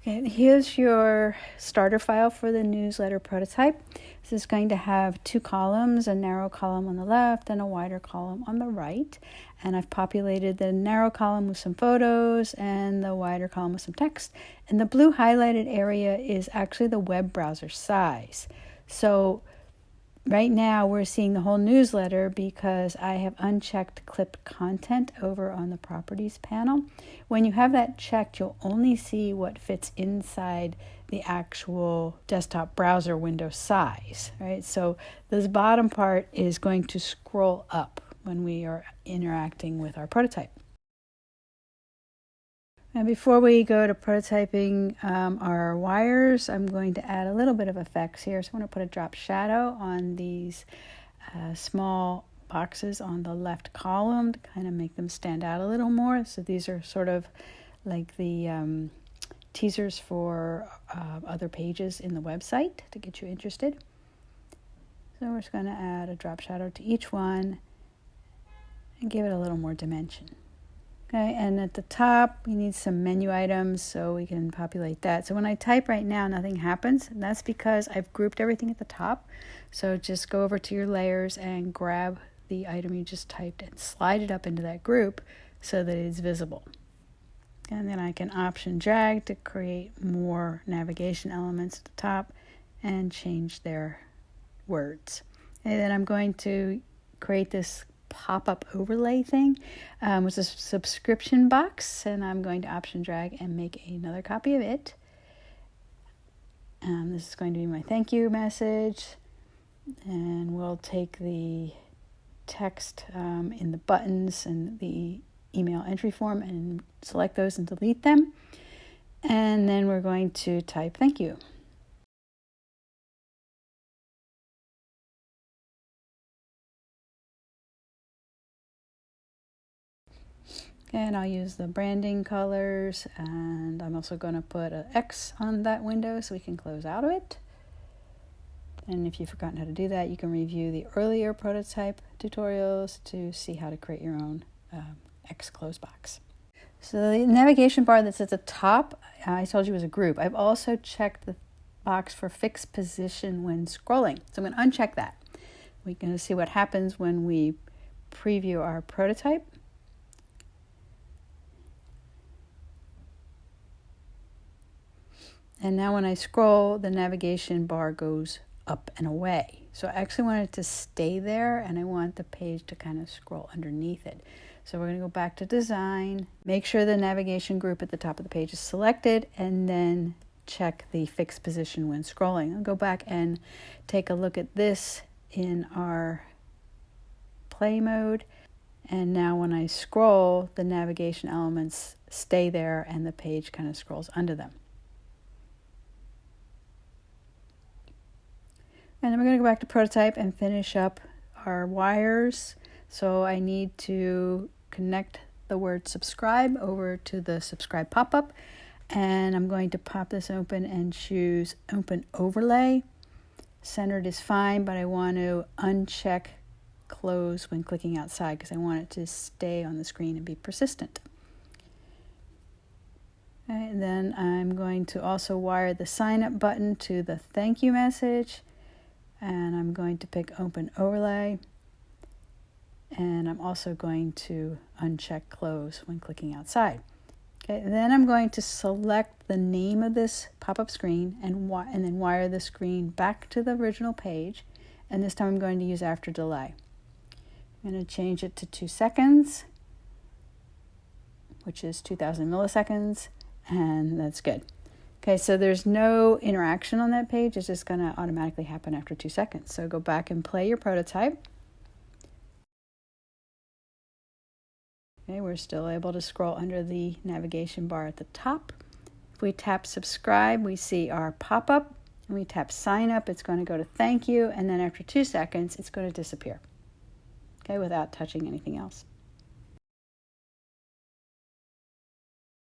And here's your starter file for the newsletter prototype. This is going to have two columns, a narrow column on the left and a wider column on the right. And I've populated the narrow column with some photos and the wider column with some text. And the blue highlighted area is actually the web browser size. So right now we're seeing the whole newsletter because I have unchecked clipped content over on the properties panel. When you have that checked, you'll only see what fits inside the actual desktop browser window size, right? So this bottom part is going to scroll up when we are interacting with our prototype. And before we go to prototyping our wires, I'm going to add a little bit of effects here. So I'm going to put a drop shadow on these small boxes on the left column to kind of make them stand out a little more. So these are sort of like the teasers for other pages in the website to get you interested. So we're just going to add a drop shadow to each one and give it a little more dimension. Okay, and at the top, we need some menu items so we can populate that. So when I type right now, nothing happens. And that's because I've grouped everything at the top. So just go over to your layers and grab the item you just typed and slide it up into that group so that it's visible. And then I can option drag to create more navigation elements at the top and change their words. And then I'm going to create this pop-up overlay thing with a subscription box, and I'm going to option drag and make another copy of it. This is going to be my thank you message, and we'll take the text in the buttons and the email entry form and select those and delete them, and then we're going to type thank you. And I'll use the branding colors, and I'm also going to put an X on that window so we can close out of it. And if you've forgotten how to do that, you can review the earlier prototype tutorials to see how to create your own X close box. So the navigation bar that's at the top, I told you was a group. I've also checked the box for fixed position when scrolling. So I'm going to uncheck that. We're going to see what happens when we preview our prototype. And now when I scroll, the navigation bar goes up and away. So I actually want it to stay there, and I want the page to kind of scroll underneath it. So we're going to go back to design, make sure the navigation group at the top of the page is selected, and then check the fixed position when scrolling. I'll go back and take a look at this in our play mode. And now when I scroll, the navigation elements stay there and the page kind of scrolls under them. And then we're going to go back to prototype and finish up our wires. So I need to connect the word subscribe over to the subscribe pop-up. And I'm going to pop this open and choose open overlay. Centered is fine, but I want to uncheck close when clicking outside because I want it to stay on the screen and be persistent. Okay, then I'm going to also wire the sign up button to the thank you message. And I'm going to pick open overlay, and I'm also going to uncheck close when clicking outside. Okay, then I'm going to select the name of this pop-up screen and then wire the screen back to the original page, and this time I'm going to use after delay. I'm going to change it to 2 seconds, which is 2000 milliseconds, and that's good. Okay, so there's no interaction on that page. It's just going to automatically happen after 2 seconds. So go back and play your prototype. Okay, we're still able to scroll under the navigation bar at the top. If we tap subscribe, we see our pop-up. When we tap sign up, it's going to go to thank you. And then after 2 seconds, it's going to disappear. Okay, without touching anything else.